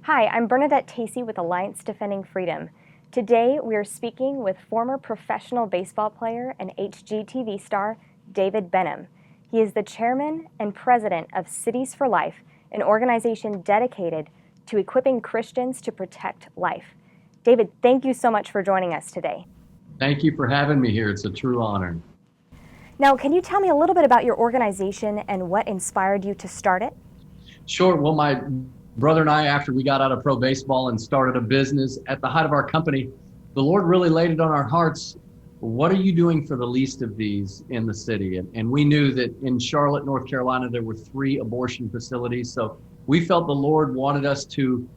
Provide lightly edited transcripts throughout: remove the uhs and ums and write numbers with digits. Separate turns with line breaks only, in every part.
Hi, I'm Bernadette Tacey with Alliance Defending Freedom. Today we are speaking with former professional baseball player and HGTV star David Benham. He is the chairman and president of Cities for Life, an organization dedicated to equipping Christians to protect life. David, thank you so much for joining us today.
Thank you for having me here. It's a true honor.
Now, can you tell me a little bit about your organization and what inspired you to start it?
Sure. Well, my brother and I, after we got out of pro baseball and started a business at the height of our company, the Lord really laid it on our hearts. What are you doing for the least of these in the city? And we knew that in Charlotte, North Carolina, there were 3 abortion facilities. So we felt the Lord wanted us to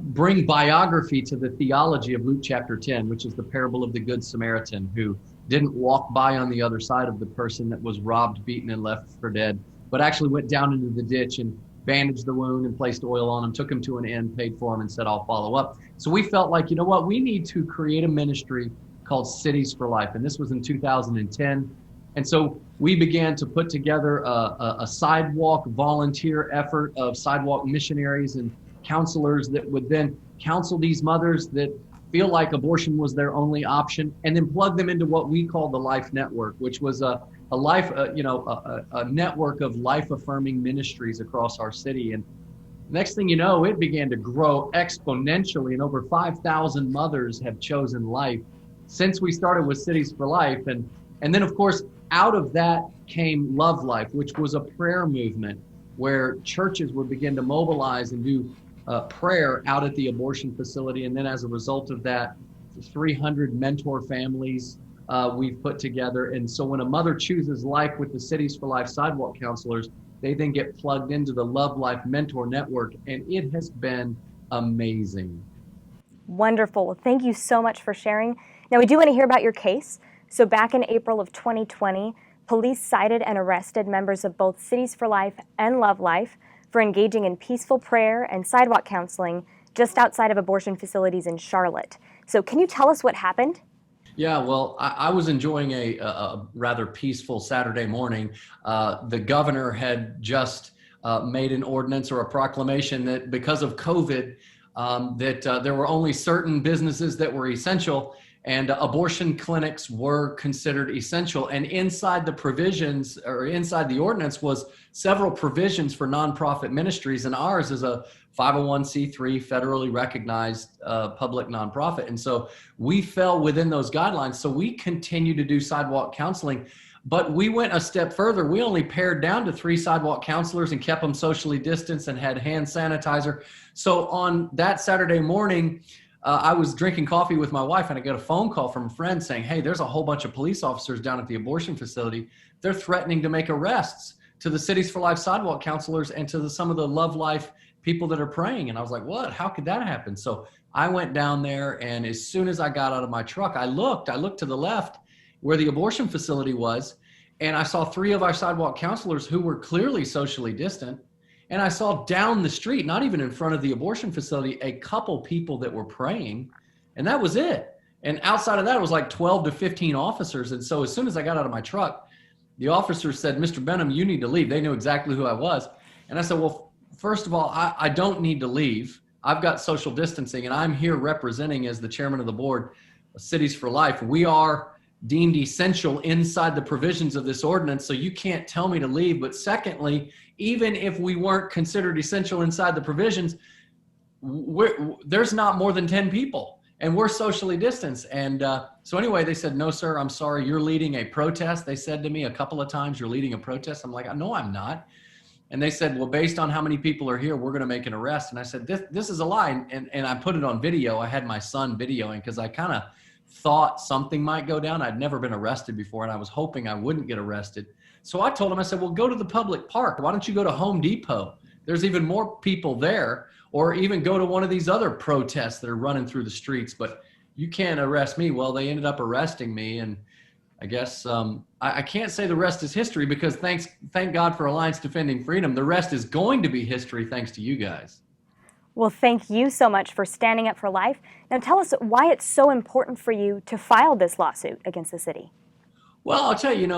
bring biography to the theology of Luke chapter 10, which is the parable of the Good Samaritan who didn't walk by on the other side of the person that was robbed, beaten, and left for dead, but actually went down into the ditch and bandaged the wound and placed oil on him, took him to an inn, paid for him, and said, I'll follow up. So we felt like, you know what, we need to create a ministry called Cities for Life. And this was in 2010. And so we began to put together a sidewalk volunteer effort of sidewalk missionaries and counselors that would then counsel these mothers that feel like abortion was their only option, and then plug them into what we call the Life Network, which was a network of life-affirming ministries across our city. And next thing you know, it began to grow exponentially, and over 5,000 mothers have chosen life since we started with Cities for Life. And then, of course, out of that came Love Life, which was a prayer movement where churches would begin to mobilize and do prayer out at the abortion facility. And then as a result of that, 300 mentor families we've put together. And so when a mother chooses life with the Cities for Life sidewalk counselors, they then get plugged into the Love Life Mentor Network. And it has been amazing.
Wonderful. Well, thank you so much for sharing. Now, we do want to hear about your case. So back in April of 2020, police cited and arrested members of both Cities for Life and Love Life for engaging in peaceful prayer and sidewalk counseling just outside of abortion facilities in Charlotte. So can you tell us what happened?
Yeah, well, I was enjoying a rather peaceful Saturday morning. The governor had just made an ordinance or a proclamation that because of COVID, that there were only certain businesses that were essential, and abortion clinics were considered essential. And inside the provisions, or inside the ordinance, was several provisions for nonprofit ministries, and ours is a 501c3 federally recognized public nonprofit. And so we fell within those guidelines. So we continue to do sidewalk counseling, but we went a step further. We only pared down to 3 sidewalk counselors and kept them socially distanced and had hand sanitizer. So on that Saturday morning, I was drinking coffee with my wife, and I got a phone call from a friend saying, hey, there's a whole bunch of police officers down at the abortion facility. They're threatening to make arrests to the Cities for Life sidewalk counselors and to some of the Love Life people that are praying. And I was like, what? How could that happen? So I went down there, and as soon as I got out of my truck, I looked to the left where the abortion facility was, and I saw 3 of our sidewalk counselors who were clearly socially distant. And I saw down the street, not even in front of the abortion facility, a couple people that were praying, and that was it. And outside of that, it was like 12 to 15 officers. And so as soon as I got out of my truck, the officers said, Mr. Benham, you need to leave. They knew exactly who I was. And I said, well, first of all, I don't need to leave. I've got social distancing, and I'm here representing, as the chairman of the board, Cities for Life. We are deemed essential inside the provisions of this ordinance, so you can't tell me to leave. But secondly, even if we weren't considered essential inside the provisions, there's not more than 10 people, and we're socially distanced. And so anyway, they said, no, sir, I'm sorry, you're leading a protest. They said to me a couple of times, you're leading a protest. I'm like, no, I'm not. And they said, well, based on how many people are here, we're going to make an arrest. And I said, this is a lie. And I put it on video. I had my son videoing because I kind of thought something might go down. I'd never been arrested before, and I was hoping I wouldn't get arrested. So I told him, I said, well, go to the public park. Why don't you go to Home Depot? There's even more people there. Or even go to one of these other protests that are running through the streets. But you can't arrest me. Well, they ended up arresting me. And I guess I can't say the rest is history, because thank God for Alliance Defending Freedom. The rest is going to be history thanks to you guys.
Well, thank you so much for standing up for life. Now tell us why it's so important for you to file this lawsuit against the city.
Well, I'll tell you,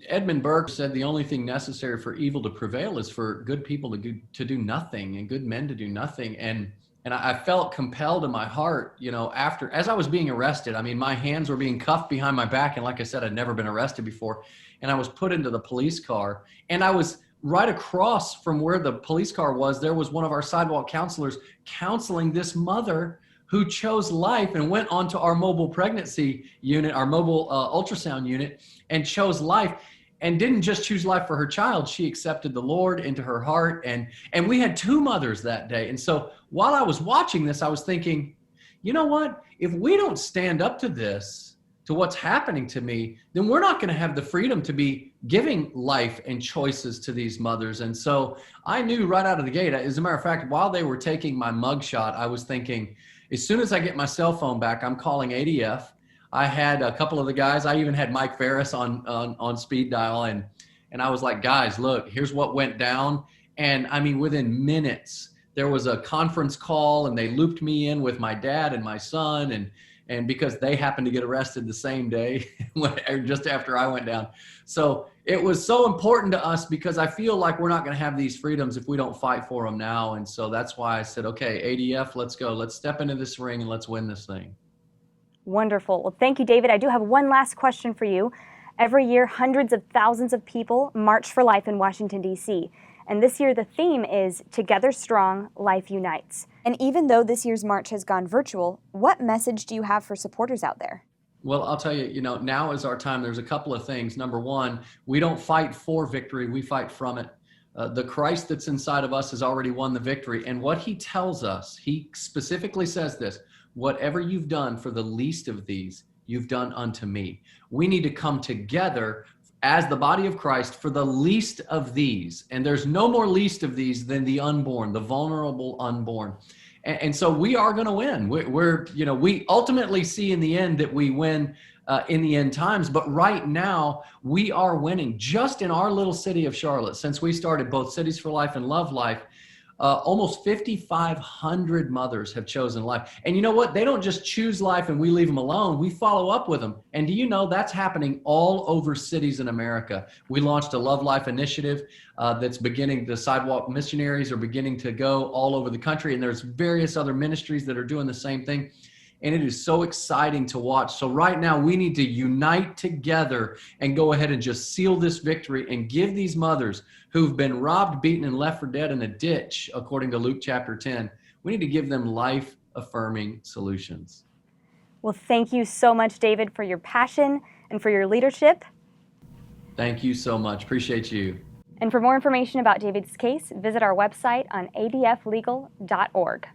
Edmund Burke said the only thing necessary for evil to prevail is for good people to do nothing and good men to do nothing. And I felt compelled in my heart, as I was being arrested. I mean, my hands were being cuffed behind my back. And like I said, I'd never been arrested before. And I was put into the police car. And I was right across from where the police car was. There was one of our sidewalk counselors counseling this mother who chose life and went onto our mobile pregnancy unit, our mobile ultrasound unit, and chose life, and didn't just choose life for her child. She accepted the Lord into her heart. And we had two mothers that day. And so while I was watching this, I was thinking, you know what? If we don't stand up to this, to what's happening to me, then we're not going to have the freedom to be giving life and choices to these mothers. And so I knew right out of the gate, as a matter of fact, while they were taking my mugshot, I was thinking, as soon as I get my cell phone back, I'm calling ADF. I had a couple of the guys, I even had Mike Ferris on speed dial. And I was like, guys, look, here's what went down. And I mean, within minutes, there was a conference call and they looped me in with my dad and my son. And because they happened to get arrested the same day, just after I went down. So it was so important to us because I feel like we're not going to have these freedoms if we don't fight for them now. And so that's why I said, okay, ADF, let's go. Let's step into this ring and let's win this thing.
Wonderful. Well, thank you, David. I do have one last question for you. Every year, hundreds of thousands of people march for life in Washington, D.C. And this year, the theme is Together Strong, Life Unites. And even though this year's march has gone virtual, what message do you have for supporters out there?
Well, I'll tell you, now is our time. There's a couple of things. Number one, we don't fight for victory. We fight from it. The Christ that's inside of us has already won the victory. And what he tells us, he specifically says this, whatever you've done for the least of these, you've done unto me. We need to come together as the body of Christ for the least of these. And there's no more least of these than the unborn, the vulnerable unborn. And so we are going to win. We ultimately see in the end that we win in the end times. But right now, we are winning just in our little city of Charlotte. Since we started both Cities for Life and Love Life, almost 5,500 mothers have chosen life. And you know what? They don't just choose life and we leave them alone. We follow up with them. And do you know that's happening all over cities in America? We launched a Love Life initiative that's beginning. The sidewalk missionaries are beginning to go all over the country. And there's various other ministries that are doing the same thing. And it is so exciting to watch. So right now we need to unite together and go ahead and just seal this victory and give these mothers who've been robbed, beaten, and left for dead in a ditch, according to Luke chapter 10, we need to give them life-affirming solutions.
Well, thank you so much, David, for your passion and for your leadership.
Thank you so much. Appreciate you.
And for more information about David's case, visit our website on adflegal.org.